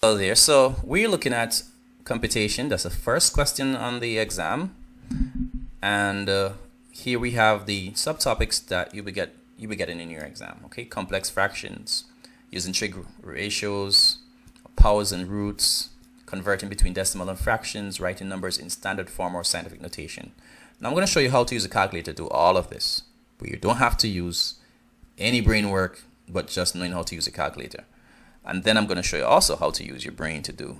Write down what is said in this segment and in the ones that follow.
Hello there. So we're looking at computation. That's the first question on the exam, and here we have the subtopics that you'll be getting in your exam. Okay, complex fractions, using trig ratios, powers and roots, converting between decimal and fractions, writing numbers in standard form or scientific notation. Now I'm going to show you how to use a calculator to do all of this. But you don't have to use any brain work, but just knowing how to use a calculator. And then I'm going to show you also how to use your brain to do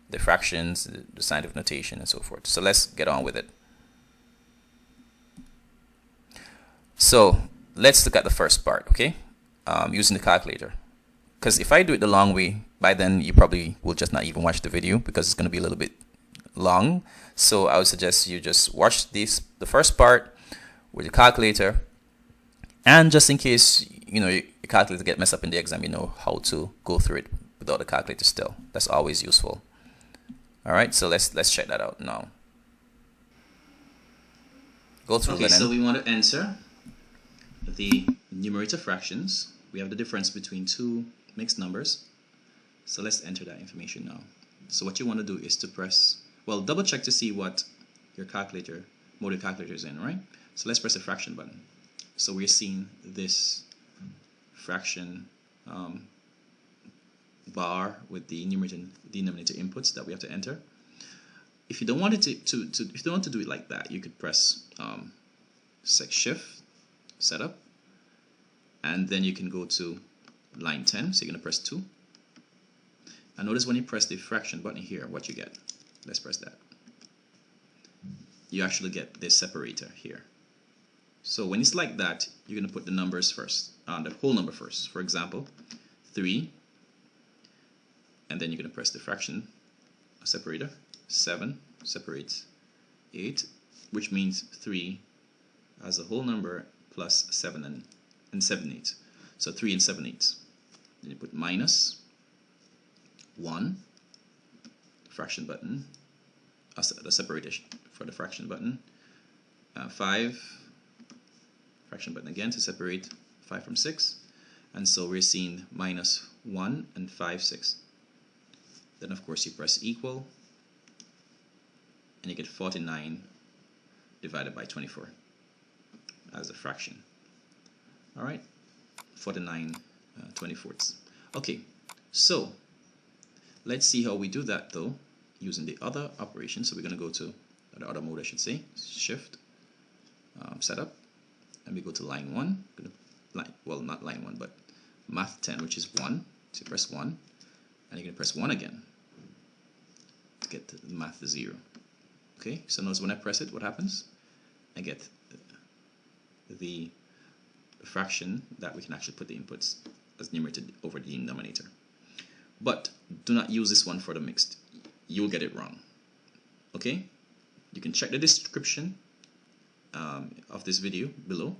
the fractions, the scientific notation, and so forth. So let's get on with it. So let's look at the first part, okay? Using the calculator. Because if I do it the long way, by then you probably will just not even watch the video because it's going to be a little bit long. So I would suggest you just watch the first part with the calculator. And just in case, your calculator get messed up in the exam, you know how to go through it without a calculator still. That's always useful. All right, so let's check that out now. Go through. Okay, so we want to answer the numerator fractions. We have the difference between two mixed numbers. So let's enter that information now. So what you want to do is to press, well, double check to see what your calculator, mode your calculator is in, right? So let's press the fraction button. So we're seeing this fraction bar with the numerator and denominator inputs that we have to enter. If you don't want it if you don't want to do it like that, you could press Shift, Setup, and then you can go to line 10. So you're going to press 2. And notice when you press the fraction button here, what you get. Let's press that. You actually get this separator here. So when it's like that, you're going to put the numbers first, the whole number first. For example, 3, and then you're going to press the fraction separator. 7 separates 8, which means 3 as a whole number plus 7 and 7 eighths. So 3 and 7 eighths. Then you put minus 1, fraction button, the separator for the fraction button, 5, fraction button again to separate 5 from 6, and so we're seeing minus 1 and 5/6. Then of course you press equal, and you get 49 divided by 24 as a fraction. Alright, 49 24ths. Okay, so let's see how we do that though using the other operation. So we're going to go to the other mode, I should say, Shift, Setup, and we go to line 1. Well, not line 1, but math 10, which is 1. So you press 1, and you're going to press 1 again to get the math to 0. Okay, so notice when I press it, what happens? I get the fraction that we can actually put the inputs as numerator over the denominator. But do not use this one for the mixed. You'll get it wrong. Okay, you can check the description of this video below,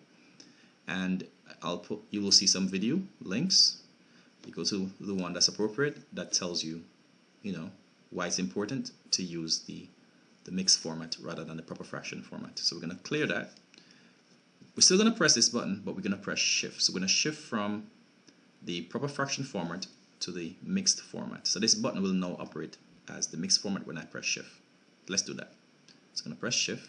and you will see some video links. You go to the one that's appropriate that tells you, why it's important to use the mixed format rather than the proper fraction format. So we're going to clear that. We're still going to press this button, but we're going to press Shift. So we're going to shift from the proper fraction format to the mixed format. So this button will now operate as the mixed format when I press Shift. Let's do that. So I'm going to press Shift.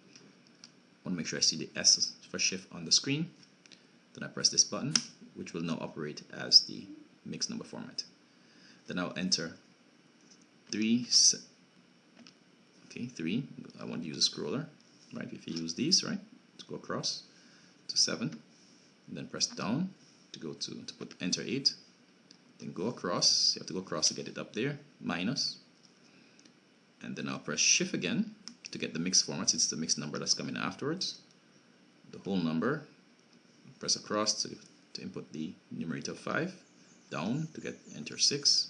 I want to make sure I see the S for Shift on the screen. Then I press this button, which will now operate as the mixed number format. Then I'll enter 3. Okay, 3. I want to use a scroller, right? If you use these, right, to go across to 7, and then press down to go to put enter 8. Then go across. You have to go across to get it up there. Minus, and then I'll press Shift again to get the mixed format. It's the mixed number that's coming afterwards. The whole number. Press across to input the numerator 5. Down to get enter 6.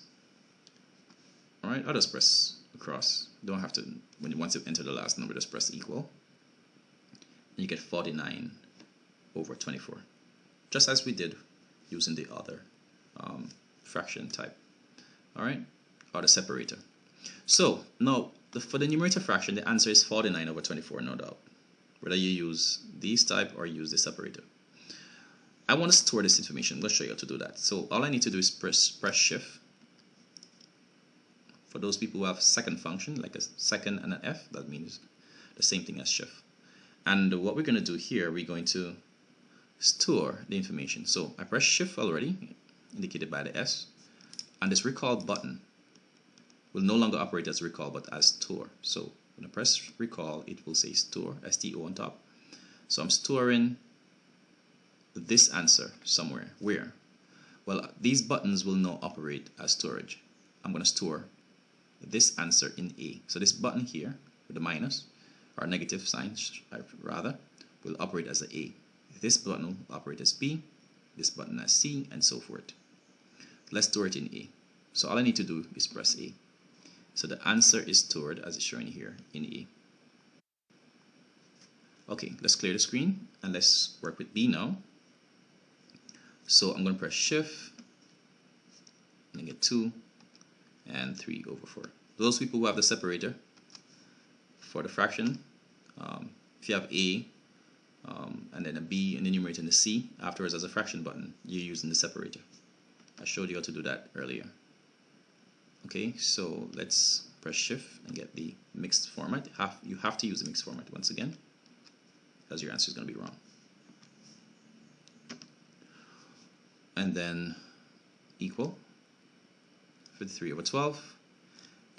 Alright, I'll just press across. You don't have to, once you enter the last number, just press equal. And you get 49 over 24. Just as we did using the other fraction type. Alright, or the separator. So now for the numerator fraction, the answer is 49 over 24, no doubt, whether you use these type or use the separator. I want to store this information. I'm going to show you how to do that. So all I need to do is press shift. For those people who have second function, like a second and an F, that means the same thing as shift. And what we're going to do here, we're going to store the information. So I press shift already, indicated by the S, and this recall button will no longer operate as recall but as store. So when I press recall, it will say store, STO on top. So I'm storing this answer somewhere. Where? Well, these buttons will now operate as storage. I'm going to store this answer in A. So this button here with the minus or negative sign rather will operate as a A. This button will operate as B, this button as C, and so forth. Let's store it in A. So all I need to do is press A. So the answer is stored as it's showing here in A. Okay, let's clear the screen and let's work with B now. So I'm going to press shift and get 2 and 3 over 4. Those people who have the separator for the fraction, if you have A and then a B in the numerator and a C afterwards as a fraction button, you're using the separator. I showed you how to do that earlier. Okay, so let's press shift and get the mixed format. You have to use the mixed format once again, because your answer is going to be wrong. And then equal 53 over 12.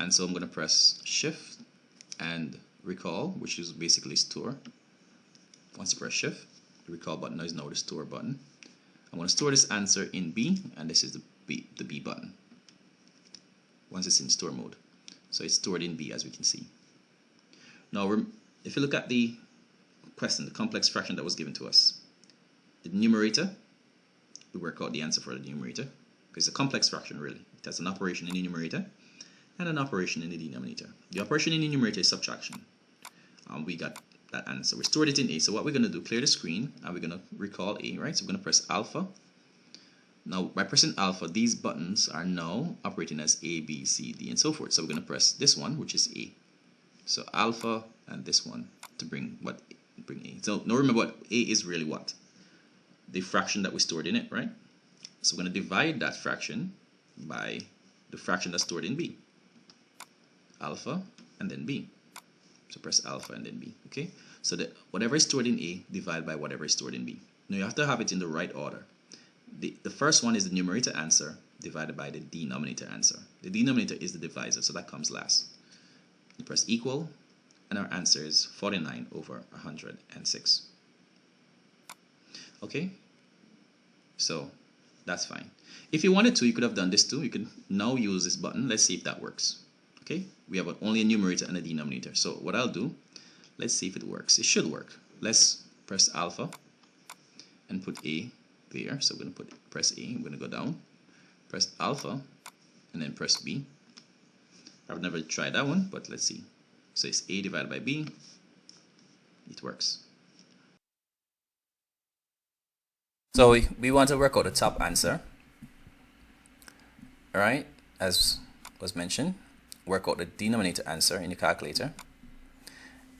And so I'm going to press shift and recall, which is basically store. Once you press shift, the recall button is now the store button. I'm going to store this answer in B, and this is the B button once it's in store mode. So it's stored in B, as we can see. Now, if you look at the question, the complex fraction that was given to us, the numerator, we work out the answer for the numerator, because it's a complex fraction really. It has an operation in the numerator and an operation in the denominator. The operation in the numerator is subtraction. We got that answer. We stored it in A. So what we're going to do, clear the screen, and we're going to recall A, right? So we're going to press alpha. Now, by pressing alpha, these buttons are now operating as A, B, C, D, and so forth. So we're going to press this one, which is A. So alpha and this one to bring A. So now remember what A is really what? The fraction that we stored in it, right? So we're going to divide that fraction by the fraction that's stored in B. Alpha and then B. So press alpha and then B, okay? So that whatever is stored in A, divide by whatever is stored in B. Now you have to have it in the right order. The first one is the numerator answer divided by the denominator answer. The denominator is the divisor, so that comes last. You press equal, and our answer is 49 over 106. Okay? So that's fine. If you wanted to, you could have done this too. You can now use this button. Let's see if that works. Okay? We have only a numerator and a denominator. So what I'll do, let's see if it works. It should work. Let's press alpha and put A there. So we're going to press A. I'm going to go down, press alpha, and then press B. I've never tried that one, but let's see. So it's A divided by B. It works. So we want to work out the top answer. All right, as was mentioned, work out the denominator answer in the calculator.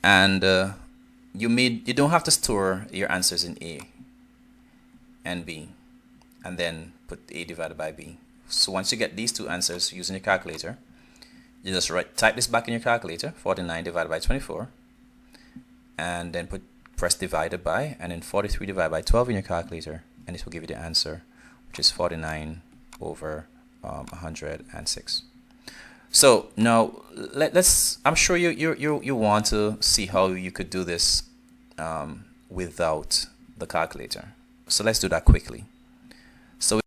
And you don't have to store your answers in A and B and then put A divided by B. So once you get these two answers using your calculator, you just type this back in your calculator, 49 divided by 24, and then press divided by, and then 43 divided by 12 in your calculator, and this will give you the answer, which is 49 over 106. So now I'm sure you want to see how you could do this without the calculator. So let's do that quickly. So